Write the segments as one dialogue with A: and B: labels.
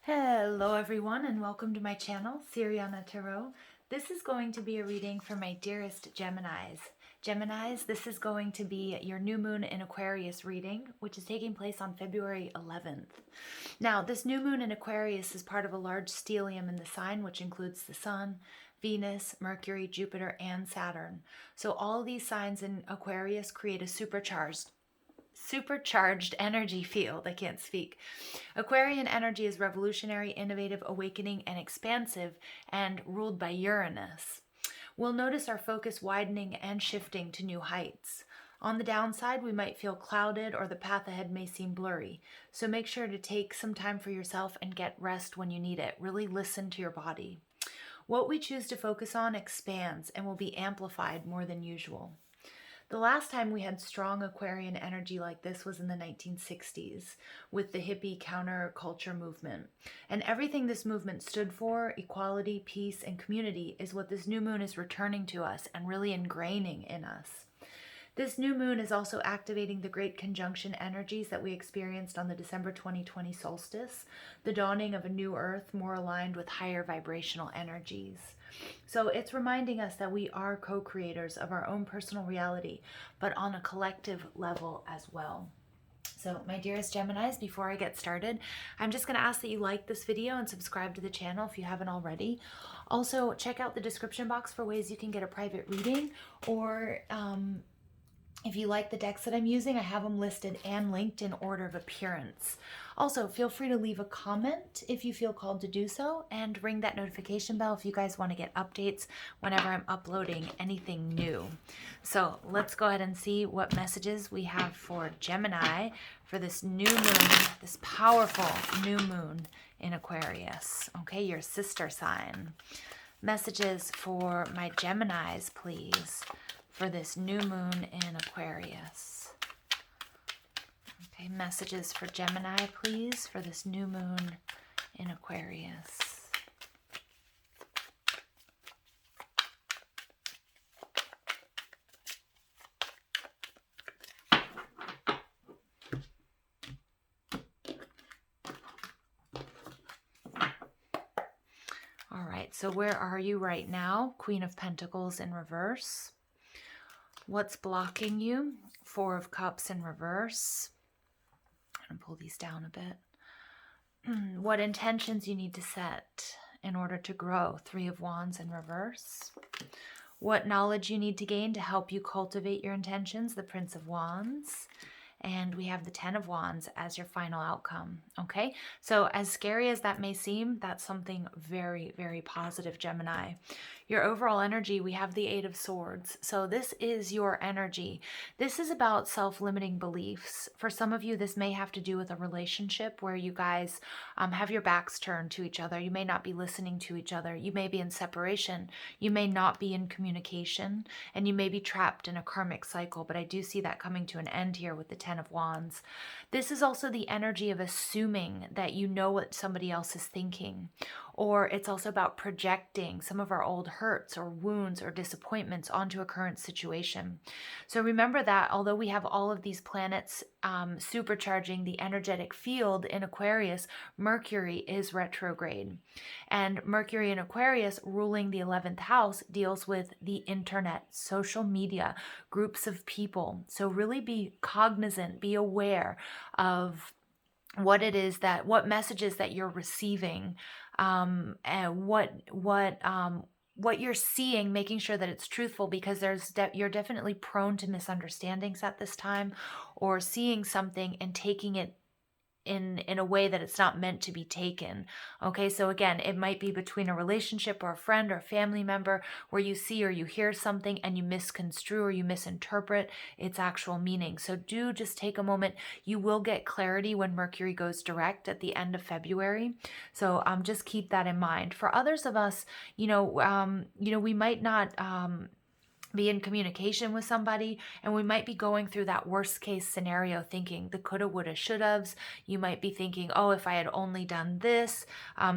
A: Hello everyone and welcome to my channel, Siriana Tarot. This is going to be a reading for my dearest Geminis. Geminis, this is going to be your new moon in Aquarius reading, which is taking place on February 11th. Now, this new moon in Aquarius is part of a large stellium in the sign, which includes the Sun, Venus, Mercury, Jupiter, and Saturn. So all of these signs in Aquarius create a supercharged energy field. I can't speak. Aquarian energy is revolutionary, innovative, awakening, and expansive, and ruled by Uranus. We'll notice our focus widening and shifting to new heights. On the downside, we might feel clouded or the path ahead may seem blurry. So make sure to take some time for yourself and get rest when you need it. Really listen to your body. What we choose to focus on expands and will be amplified more than usual. The last time we had strong Aquarian energy like this was in the 1960s with the hippie counterculture movement. And everything this movement stood for, equality, peace, and community, is what this new moon is returning to us and really ingraining in us. This new moon is also activating the great conjunction energies that we experienced on the December 2020 solstice, the dawning of a new earth more aligned with higher vibrational energies. So it's reminding us that we are co-creators of our own personal reality, but on a collective level as well. So my dearest Geminis, before I get started, I'm just going to ask that you like this video and subscribe to the channel if you haven't already. Also, check out the description box for ways you can get a private reading, or if you like the decks that I'm using, I have them listed and linked in order of appearance. Also, feel free to leave a comment if you feel called to do so, and ring that notification bell if you guys want to get updates whenever I'm uploading anything new. So let's go ahead and see what messages we have for Gemini for this new moon, this powerful new moon in Aquarius. Okay, your sister sign. Messages for my Geminis, please, for this new moon in Aquarius. Okay, messages for Gemini, please, for this new moon in Aquarius. All right, so where are you right now? Queen of Pentacles in reverse. What's blocking you? Four of Cups in reverse. I'm going to pull these down a bit. What intentions you need to set in order to grow? Three of Wands in reverse. What knowledge you need to gain to help you cultivate your intentions? The Prince of Wands. And we have the Ten of Wands as your final outcome, okay? So as scary as that may seem, that's something very, very positive, Gemini. Your overall energy, we have the Eight of Swords. So this is your energy. This is about self-limiting beliefs. For some of you, this may have to do with a relationship where you guys have your backs turned to each other. You may not be listening to each other. You may be in separation. You may not be in communication, and you may be trapped in a karmic cycle, but I do see that coming to an end here with the Ten of Wands. This is also the energy of assuming that you know what somebody else is thinking, or it's also about projecting some of our old hurts or wounds or disappointments onto a current situation. So remember that although we have all of these planets supercharging the energetic field in Aquarius, Mercury is retrograde. And Mercury in Aquarius ruling the 11th house deals with the internet, social media, groups of people. So really be cognizant, be aware of what it is that, what messages that you're receiving, and what you're seeing, making sure that it's truthful, because you're definitely prone to misunderstandings at this time, or seeing something and taking it in a way that it's not meant to be taken. Okay, so again, it might be between a relationship or a friend or a family member where you see or you hear something and you misconstrue or you misinterpret its actual meaning. So do just take a moment. You will get clarity when Mercury goes direct at the end of February. So just keep that in mind. For others of us, we might not be in communication with somebody, and we might be going through that worst case scenario thinking the coulda, woulda, shouldas. You might be thinking, oh, if I had only done this,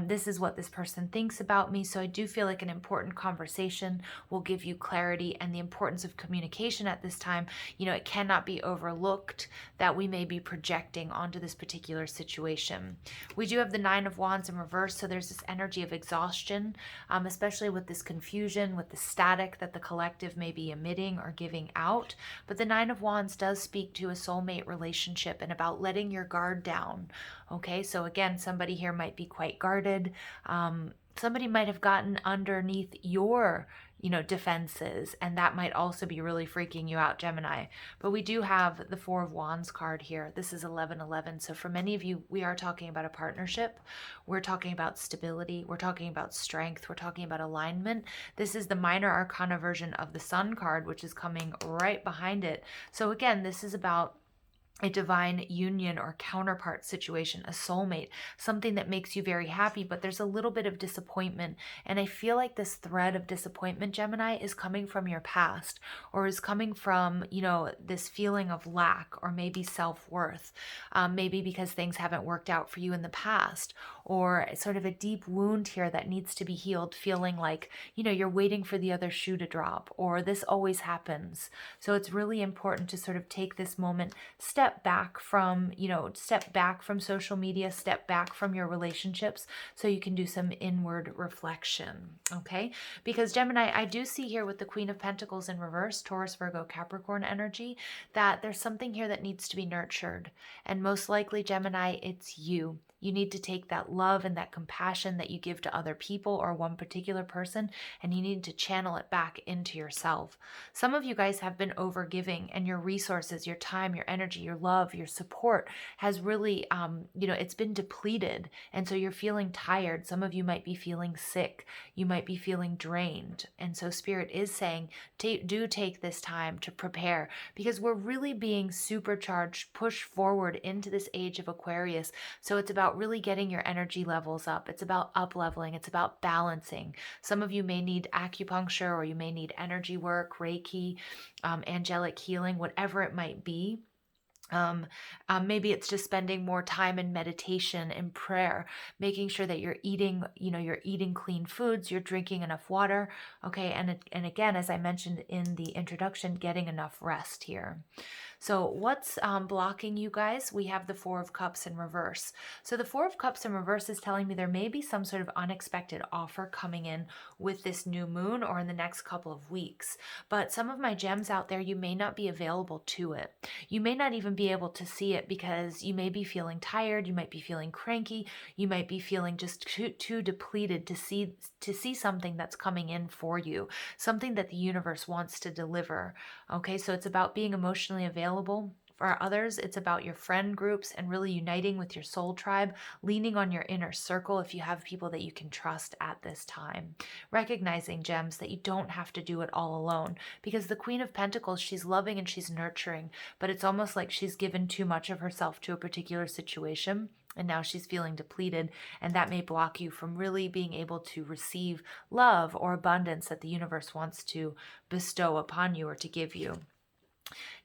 A: this is what this person thinks about me. So I do feel like an important conversation will give you clarity, and the importance of communication at this time, it cannot be overlooked that we may be projecting onto this particular situation. We do have the Nine of Wands in reverse, so there's this energy of exhaustion, especially with this confusion, with the static that the collective may be emitting or giving out. But the Nine of Wands does speak to a soulmate relationship and about letting your guard down. Okay, so again, somebody here might be quite guarded. Somebody might have gotten underneath your defenses, and that might also be really freaking you out, Gemini. But we do have the Four of Wands card here. This is 1111. So for many of you, we are talking about a partnership. We're talking about stability. We're talking about strength. We're talking about alignment. This is the minor arcana version of the Sun card, which is coming right behind it. So again, this is about a divine union or counterpart situation, a soulmate, something that makes you very happy, but there's a little bit of disappointment. And I feel like this thread of disappointment, Gemini, is coming from your past, or is coming from, this feeling of lack, or maybe self-worth, maybe because things haven't worked out for you in the past, or sort of a deep wound here that needs to be healed, feeling like, you're waiting for the other shoe to drop, or this always happens. So it's really important to sort of take this moment, step back from social media, step back from your relationships, so you can do some inward reflection. Okay, because Gemini, I do see here with the Queen of Pentacles in reverse, Taurus, Virgo, Capricorn energy, that there's something here that needs to be nurtured, and most likely, Gemini, it's you. You need to take that love and that compassion that you give to other people or one particular person, and you need to channel it back into yourself. Some of you guys have been overgiving, and your resources, your time, your energy, your love, your support has really, it's been depleted. And so you're feeling tired. Some of you might be feeling sick. You might be feeling drained. And so Spirit is saying, do take this time to prepare, because we're really being supercharged, pushed forward into this age of Aquarius. So it's about really getting your energy levels up. It's about up-leveling. It's about balancing. Some of you may need acupuncture, or you may need energy work, Reiki, angelic healing, whatever it might be. Maybe it's just spending more time in meditation and prayer, making sure that you're eating, you're eating clean foods, you're drinking enough water. Okay. And again, as I mentioned in the introduction, getting enough rest here. So what's blocking you guys? We have the Four of Cups in reverse. So the Four of Cups in reverse is telling me there may be some sort of unexpected offer coming in with this new moon, or in the next couple of weeks. But some of my gems out there, you may not be available to it. You may not even be able to see it, because you may be feeling tired. You might be feeling cranky. You might be feeling just too depleted to see something that's coming in for you, something that the universe wants to deliver. Okay, so it's about being emotionally available. For others, it's about your friend groups and really uniting with your soul tribe, leaning on your inner circle if you have people that you can trust at this time. Recognizing, gems, that you don't have to do it all alone, because the Queen of Pentacles, she's loving and she's nurturing, but it's almost like she's given too much of herself to a particular situation, and now she's feeling depleted, and that may block you from really being able to receive love or abundance that the universe wants to bestow upon you or to give you.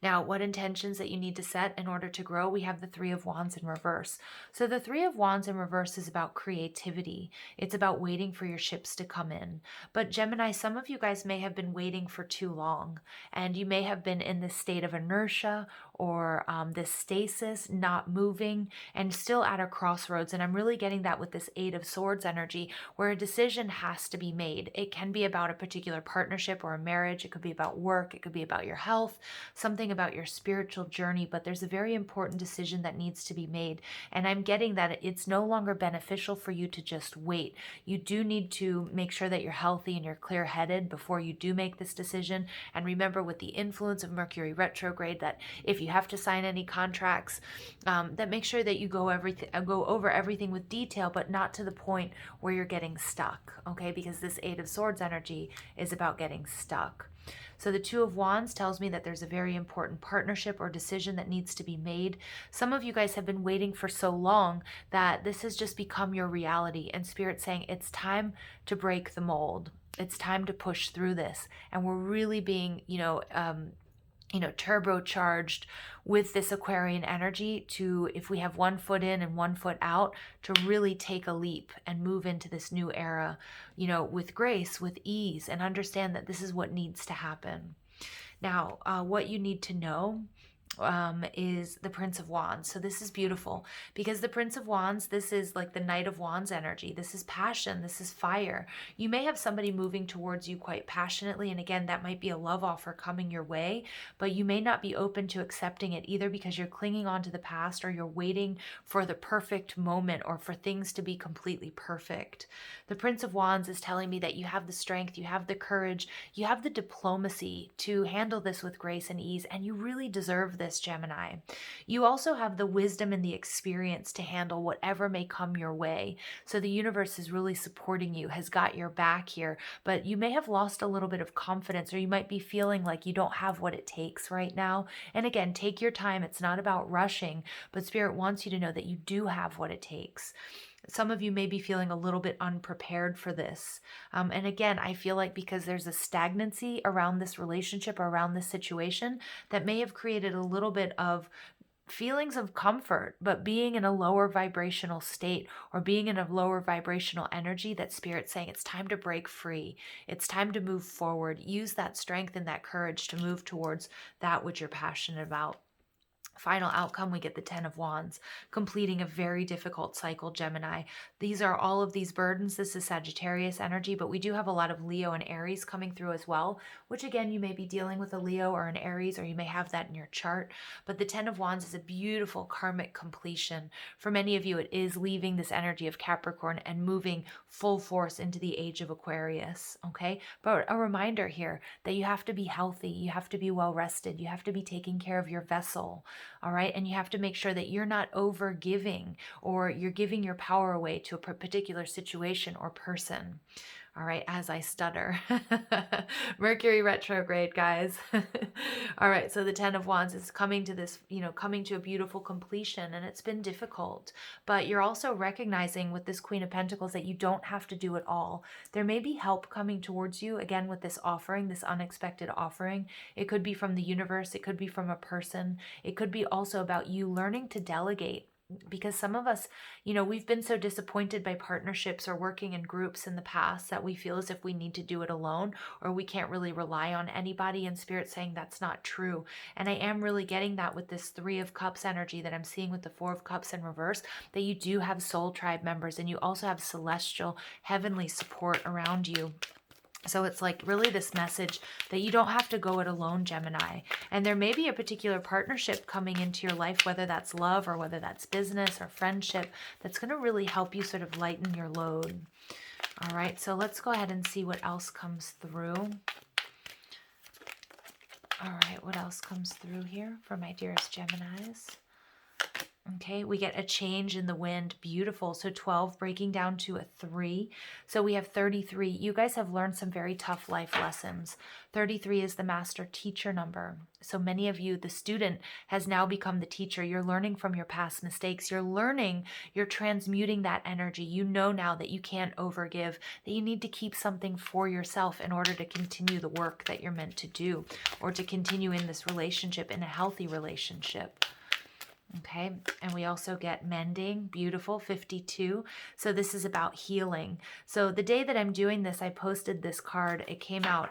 A: Now, what intentions that you need to set in order to grow? We have the Three of Wands in reverse. So the Three of Wands in reverse is about creativity. It's about waiting for your ships to come in. But Gemini, some of you guys may have been waiting for too long, and you may have been in this state of inertia, or this stasis, not moving, and still at a crossroads. And I'm really getting that with this Eight of Swords energy, where a decision has to be made. It can be about a particular partnership or a marriage. It could be about work. It could be about your health, something about your spiritual journey, but there's a very important decision that needs to be made. And I'm getting that it's no longer beneficial for you to just wait. You do need to make sure that you're healthy and you're clear-headed before you do make this decision. And remember, with the influence of Mercury retrograde, that if you have to sign any contracts, that make sure that you go over everything with detail, but not to the point where you're getting stuck, okay? Because this Eight of Swords energy is about getting stuck. So the Two of Wands tells me that there's a very important partnership or decision that needs to be made. Some of you guys have been waiting for so long that this has just become your reality, and Spirit saying it's time to break the mold. It's time to push through this. And we're really being, turbocharged with this Aquarian energy to, if we have one foot in and one foot out, to really take a leap and move into this new era, with grace, with ease, and understand that this is what needs to happen. Now, what you need to know is the Prince of Wands. So this is beautiful because the Prince of Wands, this is like the Knight of Wands energy. This is passion. This is fire. You may have somebody moving towards you quite passionately. And again, that might be a love offer coming your way, but you may not be open to accepting it either because you're clinging on to the past, or you're waiting for the perfect moment or for things to be completely perfect. The Prince of Wands is telling me that you have the strength, you have the courage, you have the diplomacy to handle this with grace and ease, and you really deserve this, Gemini. You also have the wisdom and the experience to handle whatever may come your way. So the universe is really supporting you, has got your back here, but you may have lost a little bit of confidence, or you might be feeling like you don't have what it takes right now. And again, take your time. It's not about rushing, but Spirit wants you to know that you do have what it takes. Some of you may be feeling a little bit unprepared for this. And again, I feel like because there's a stagnancy around this relationship or around this situation that may have created a little bit of feelings of comfort, but being in a lower vibrational state or being in a lower vibrational energy, that Spirit's saying it's time to break free. It's time to move forward. Use that strength and that courage to move towards that which you're passionate about. Final outcome, we get the Ten of Wands, completing a very difficult cycle, Gemini. These are all of these burdens. This is Sagittarius energy, but we do have a lot of Leo and Aries coming through as well, which again, you may be dealing with a Leo or an Aries, or you may have that in your chart. But the Ten of Wands is a beautiful karmic completion. For many of you, it is leaving this energy of Capricorn and moving full force into the age of Aquarius, okay? But a reminder here that you have to be healthy, you have to be well rested, you have to be taking care of your vessel. All right. And you have to make sure that you're not over giving, or you're giving your power away to a particular situation or person. All right. As I stutter. Mercury retrograde, guys. All right. So the Ten of Wands is coming to this, coming to a beautiful completion, and it's been difficult, but you're also recognizing with this Queen of Pentacles that you don't have to do it all. There may be help coming towards you again with this offering, this unexpected offering. It could be from the universe. It could be from a person. It could be also about you learning to delegate. Because some of us, we've been so disappointed by partnerships or working in groups in the past that we feel as if we need to do it alone, or we can't really rely on anybody, and Spirit saying that's not true. And I am really getting that with this Three of Cups energy that I'm seeing with the Four of Cups in reverse, that you do have soul tribe members, and you also have celestial heavenly support around you. So it's like really this message that you don't have to go it alone, Gemini. And there may be a particular partnership coming into your life, whether that's love or whether that's business or friendship, that's going to really help you sort of lighten your load. All right, so let's go ahead and see what else comes through. All right, what else comes through here for my dearest Geminis? Okay, we get a change in the wind. Beautiful. So 12 breaking down to a 3. So we have 33. You guys have learned some very tough life lessons. 33 is the master teacher number. So many of you, the student has now become the teacher. You're learning from your past mistakes. You're learning, you're transmuting that energy. You know now that you can't overgive, that you need to keep something for yourself in order to continue the work that you're meant to do, or to continue in this relationship, in a healthy relationship. Okay, and we also get mending, beautiful, 52. So this is about healing. So the day that I'm doing this, I posted this card. It came out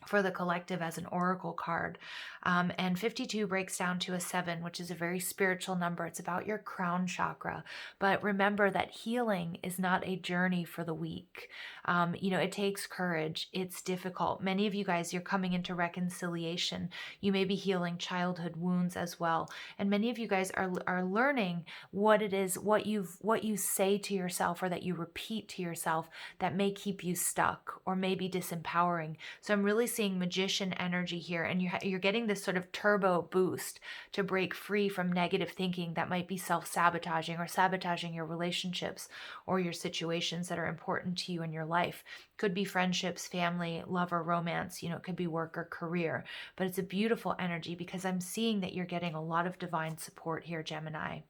A: for the collective as an oracle card. And 52 breaks down to a 7, which is a very spiritual number. It's about your crown chakra. But remember that healing is not a journey for the weak. It takes courage. It's difficult. Many of you guys, you're coming into reconciliation. You may be healing childhood wounds as well. And many of you guys are learning what it is, what you say to yourself, or that you repeat to yourself, that may keep you stuck or may be disempowering. So I'm really seeing magician energy here, and you're getting this sort of turbo boost to break free from negative thinking that might be self-sabotaging or sabotaging your relationships or your situations that are important to you in your life. Could be friendships, family, love, or romance. It could be work or career. But it's a beautiful energy because I'm seeing that you're getting a lot of divine support here, Gemini.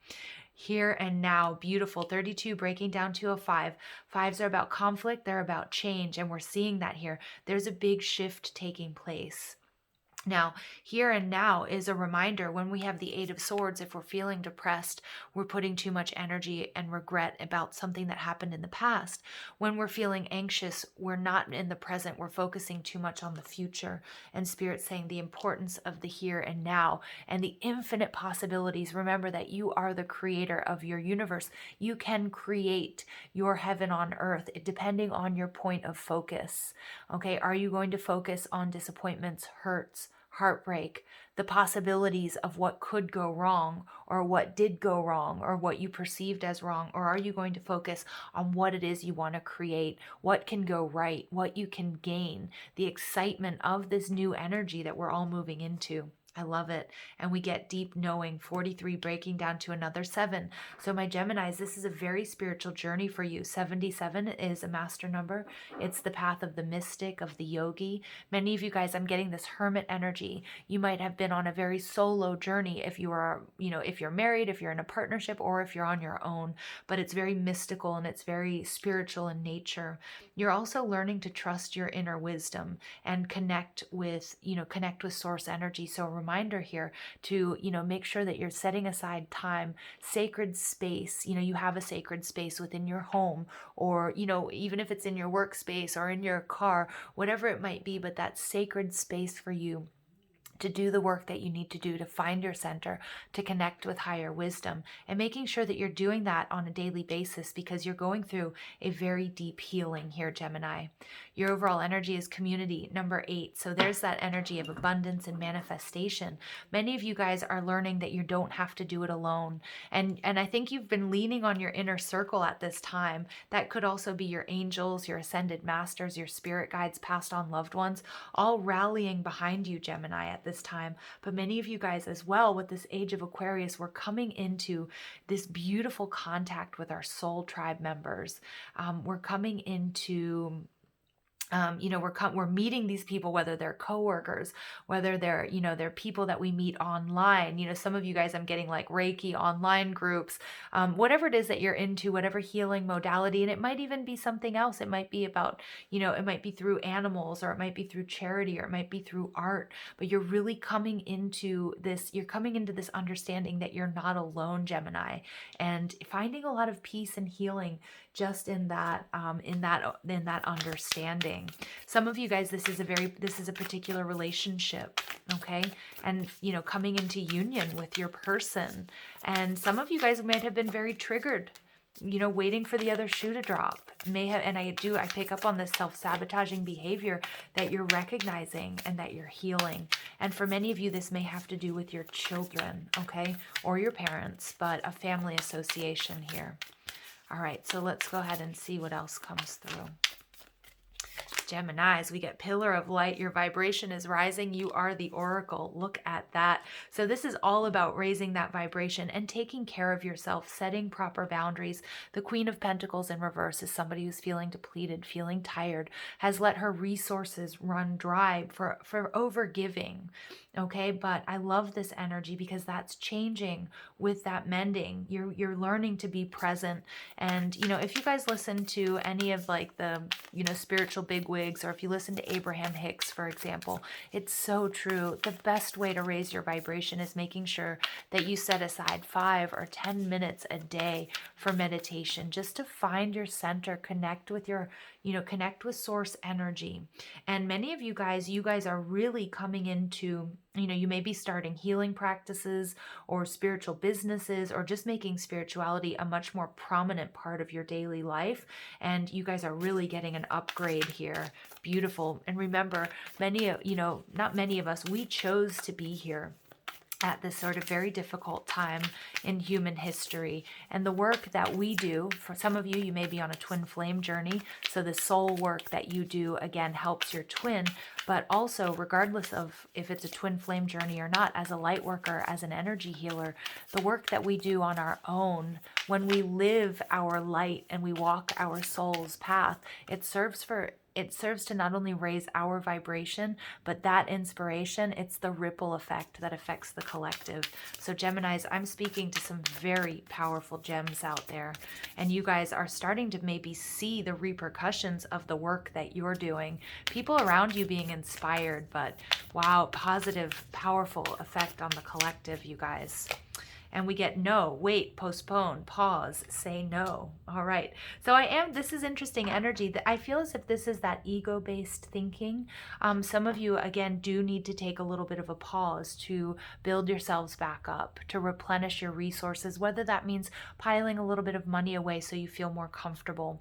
A: Here and now, beautiful. 32 breaking down to a 5. Fives are about conflict, they're about change, and we're seeing that here. There's a big shift taking place. Now, here and now is a reminder when we have the Eight of Swords, if we're feeling depressed, we're putting too much energy and regret about something that happened in the past. When we're feeling anxious, we're not in the present, we're focusing too much on the future. And Spirit's saying the importance of the here and now and the infinite possibilities. Remember that you are the creator of your universe. You can create your heaven on earth depending on your point of focus. Okay, are you going to focus on disappointments, hurts, heartbreak, the possibilities of what could go wrong or what did go wrong or what you perceived as wrong? Or are you going to focus on what it is you want to create, what can go right, what you can gain, the excitement of this new energy that we're all moving into? I love it. And we get deep knowing, 43 breaking down to another 7. So my Geminis, this is a very spiritual journey for you. 77 is a master number. It's the path of the mystic, of the yogi. Many of you guys, I'm getting this hermit energy. You might have been on a very solo journey if you are, if you're married, if you're in a partnership, or if you're on your own, but it's very mystical and it's very spiritual in nature. You're also learning to trust your inner wisdom and connect with source energy. So reminder here to, make sure that you're setting aside time, sacred space. You have a sacred space within your home or, even if it's in your workspace or in your car, whatever it might be, but that sacred space for you to do the work that you need to do to find your center, to connect with higher wisdom, and making sure that you're doing that on a daily basis because you're going through a very deep healing here, Gemini. Your overall energy is community, number 8. So there's that energy of abundance and manifestation. Many of you guys are learning that you don't have to do it alone. And I think you've been leaning on your inner circle at this time. That could also be your angels, your ascended masters, your spirit guides, passed on loved ones, all rallying behind you, Gemini, at this time. But many of you guys as well, with this age of Aquarius, we're coming into this beautiful contact with our soul tribe members. We're coming into we're meeting these people, whether they're coworkers, whether they're people that we meet online. Some of you guys, I'm getting like Reiki online groups, whatever it is that you're into, whatever healing modality. And it might even be something else. It might be about, it might be through animals, or it might be through charity, or it might be through art, but you're really coming into this understanding that you're not alone, Gemini, and finding a lot of peace and healing just in that understanding. Some of you guys, this is a particular relationship, okay? And, coming into union with your person. And some of you guys might have been very triggered, waiting for the other shoe to drop. I pick up on this self-sabotaging behavior that you're recognizing and that you're healing. And for many of you, this may have to do with your children, okay? Or your parents, but a family association here. All right, so let's go ahead and see what else comes through. Geminis, we get pillar of light. Your vibration is rising. You are the oracle. Look at that. So this is all about raising that vibration and taking care of yourself, setting proper boundaries. The Queen of Pentacles in reverse is somebody who's feeling depleted, feeling tired, has let her resources run dry for overgiving. Okay, but I love this energy because that's changing with that mending. You're learning to be present. And, if you guys listen to any of like the, spiritual bigwigs, or if you listen to Abraham Hicks, for example, it's so true. The best way to raise your vibration is making sure that you set aside 5 or 10 minutes a day for meditation, just to find your center, connect with source energy. And many of you guys are really coming into, you may be starting healing practices or spiritual businesses, or just making spirituality a much more prominent part of your daily life. And you guys are really getting an upgrade here. Beautiful. And remember, not many of us, we chose to be here. at this sort of very difficult time in human history. And the work that we do, for some of you, you may be on a twin flame journey. So the soul work that you do, again, helps your twin. But also, regardless of if it's a twin flame journey or not, as a light worker, as an energy healer, the work that we do on our own, when we live our light and we walk our soul's path, it serves to not only raise our vibration, but that inspiration, it's the ripple effect that affects the collective. So Geminis, I'm speaking to some very powerful gems out there, and you guys are starting to maybe see the repercussions of the work that you're doing. People around you being inspired, but wow, positive, powerful effect on the collective, you guys. And we get no, wait, postpone, pause, say no. All right. So this is interesting energy. That I feel as if this is that ego-based thinking. Some of you, again, do need to take a little bit of a pause to build yourselves back up, to replenish your resources, whether that means piling a little bit of money away so you feel more comfortable,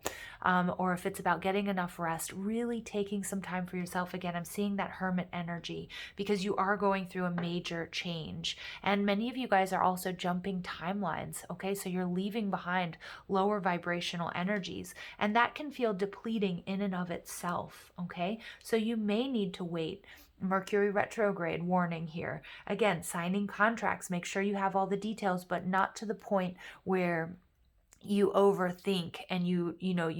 A: or if it's about getting enough rest, really taking some time for yourself. Again, I'm seeing that hermit energy because you are going through a major change. And many of you guys are also jumping timelines, okay? So you're leaving behind lower vibrational energies, and that can feel depleting in and of itself, okay? So you may need to wait. Mercury retrograde warning here. Again, signing contracts, make sure you have all the details, but not to the point where you overthink and you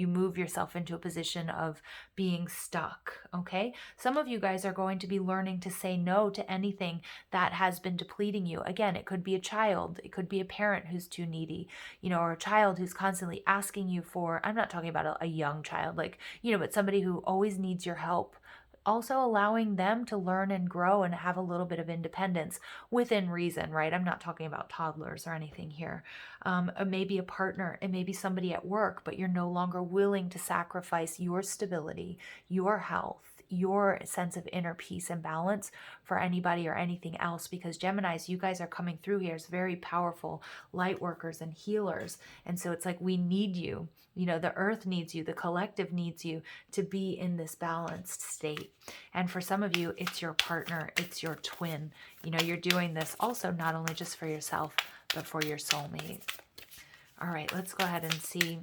A: move yourself into a position of being stuck, okay? Some of you guys are going to be learning to say no to anything that has been depleting you. Again, it could be a child, it could be a parent who's too needy, or a child who's constantly asking you for, I'm not talking about a young child, but somebody who always needs your help. Also allowing them to learn and grow and have a little bit of independence within reason, right? I'm not talking about toddlers or anything here. It may be a partner, it may be somebody at work, but you're no longer willing to sacrifice your stability, your health, your sense of inner peace and balance for anybody or anything else, because Geminis, you guys are coming through here as very powerful light workers and healers. And so it's like, we need you. The earth needs you, the collective needs you to be in this balanced state. And for some of you, it's your partner, it's your twin. You're doing this also not only just for yourself, but for your soulmate. All right, let's go ahead and see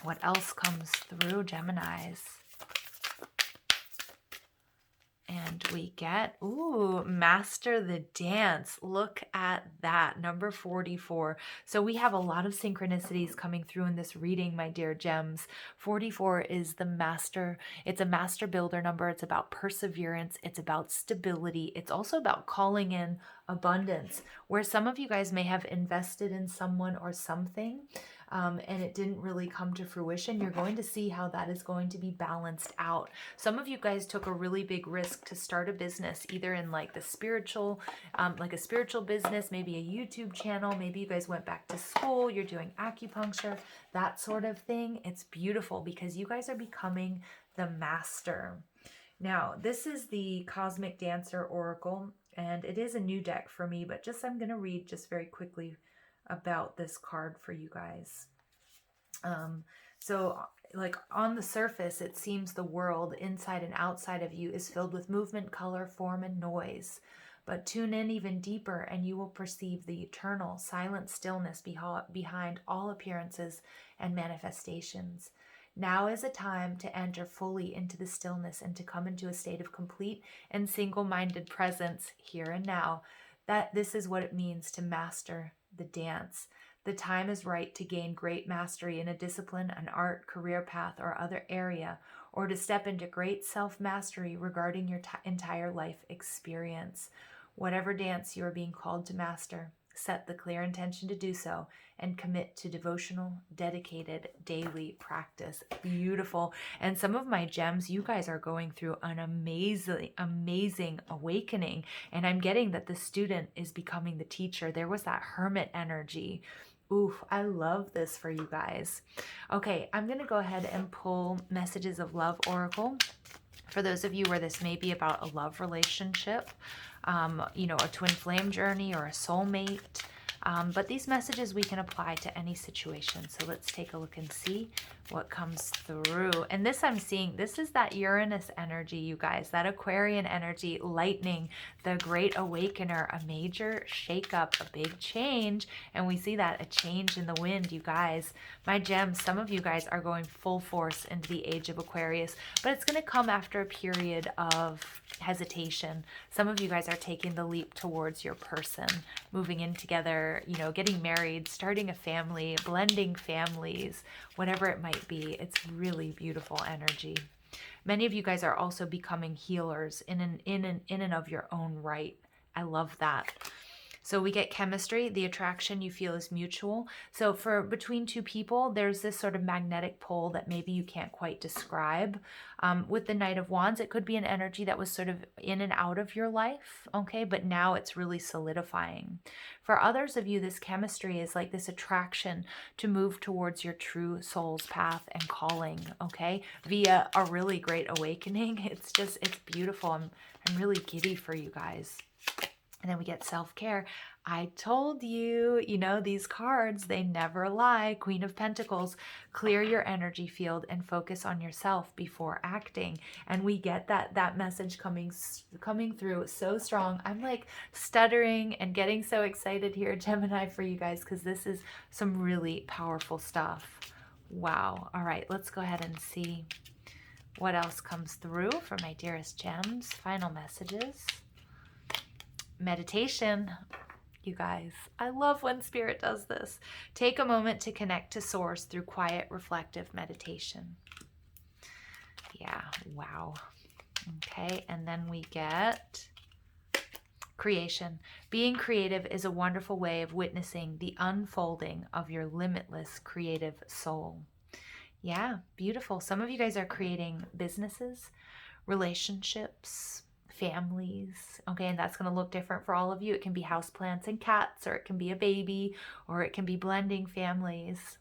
A: what else comes through, Geminis. And we get, master the dance. Look at that, number 44. So we have a lot of synchronicities coming through in this reading, my dear gems. 44 is the master. It's a master builder number. It's about perseverance. It's about stability. It's also about calling in abundance, where some of you guys may have invested in someone or something, and it didn't really come to fruition. You're going to see how that is going to be balanced out. Some of you guys took a really big risk to start a business, either in like a spiritual business, maybe a YouTube channel, maybe you guys went back to school, you're doing acupuncture, that sort of thing. It's beautiful because you guys are becoming the master. Now, this is the Cosmic Dancer Oracle, and it is a new deck for me, but I'm going to read just very quickly about this card for you guys. So like on the surface, it seems the world inside and outside of you is filled with movement, color, form, and noise. But tune in even deeper and you will perceive the eternal silent stillness behind all appearances and manifestations. Now is a time to enter fully into the stillness and to come into a state of complete and single-minded presence here and now. That this is what it means to master the dance. The time is right to gain great mastery in a discipline, an art, career path, or other area, or to step into great self-mastery regarding your entire life experience. Whatever dance you are being called to master, set the clear intention to do so and commit to devotional, dedicated daily practice. Beautiful. And some of my gems, you guys are going through an amazing awakening. And I'm getting that the student is becoming the teacher. There was that hermit energy. Oof, I love this for you guys. Okay, I'm going to go ahead and pull Messages of Love Oracle. For those of you where this may be about a love relationship, a twin flame journey or a soulmate, But these messages we can apply to any situation. So let's take a look and see what comes through. And this I'm seeing, this is that Uranus energy, you guys, that Aquarian energy, lightning, the great awakener, a major shakeup, a big change. And we see that, a change in the wind, you guys. My gems, some of you guys are going full force into the age of Aquarius, but it's going to come after a period of hesitation. Some of you guys are taking the leap towards your person, moving in together, you know, getting married, starting a family, blending families, whatever it might be. It's really beautiful energy. Many of you guys are also becoming healers in and of your own right. I love that. So we get chemistry, the attraction you feel is mutual. So for between two people, there's this sort of magnetic pull that maybe you can't quite describe. With the Knight of Wands, it could be an energy that was sort of in and out of your life, okay? But now it's really solidifying. For others of you, this chemistry is like this attraction to move towards your true soul's path and calling, okay? Via a really great awakening. It's beautiful. I'm really giddy for you guys. And then we get self-care. I told you, you know, these cards, they never lie. Queen of Pentacles, clear your energy field and focus on yourself before acting. And we get that message coming through so strong. I'm like stuttering and getting so excited here, Gemini, for you guys, because this is some really powerful stuff. Wow. All right, let's go ahead and see what else comes through for my dearest gems. Final messages. Meditation, you guys. I love when Spirit does this. Take a moment to connect to Source through quiet, reflective meditation. Yeah, wow. Okay, and then we get creation. Being creative is a wonderful way of witnessing the unfolding of your limitless creative soul. Yeah, beautiful. Some of you guys are creating businesses, relationships, families, okay, and that's going to look different for all of you. It can be houseplants and cats, or it can be a baby, or it can be blending families.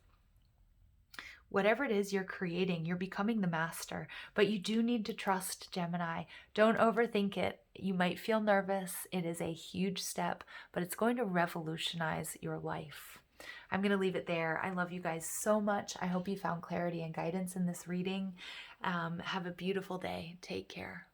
A: Whatever it is you're creating, you're becoming the master, but you do need to trust, Gemini. Don't overthink it. You might feel nervous. It is a huge step, but it's going to revolutionize your life. I'm going to leave it there. I love you guys so much. I hope you found clarity and guidance in this reading. Have a beautiful day. Take care.